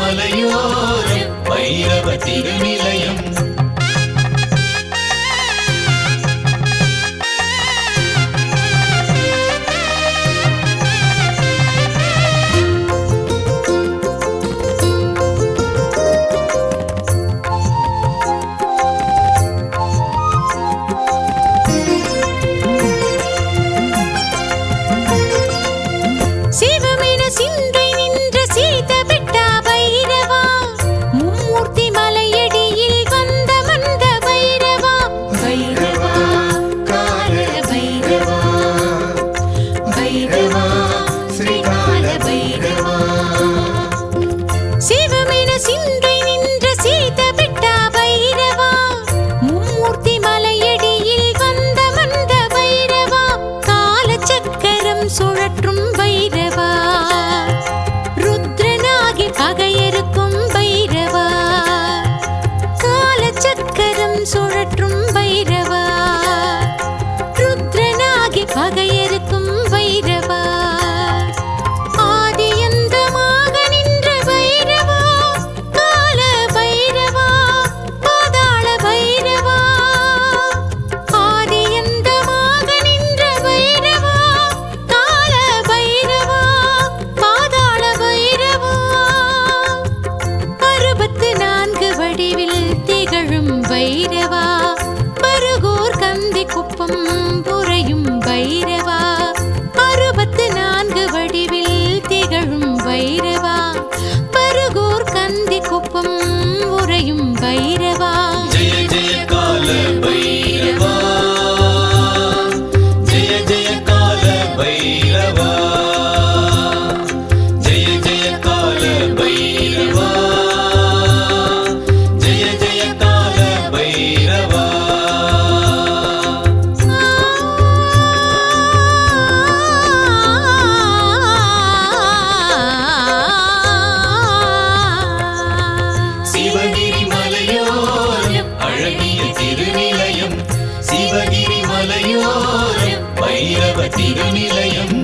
மலையோரம் பைரவ திருநிலையம். பைரவா பருகூர் கந்தி குப்பம் புரையும் பைரவா 64 வடிவில் திகழும் பைரவா பருகூர் கந்தி குப்பம் புரையும் பைரவா. ஜெய ஜெய கால பைரவா, ஜெய ஜெய கால பைரவா, ஜெய ஜெய கால பைரவா, ஜெய ஜெய கால பைரவா. சிவகிரி மலையோரம் அழகிய திருநிலையம், சிவகிரி மலையோரம் பைரவ திருநிலையம்.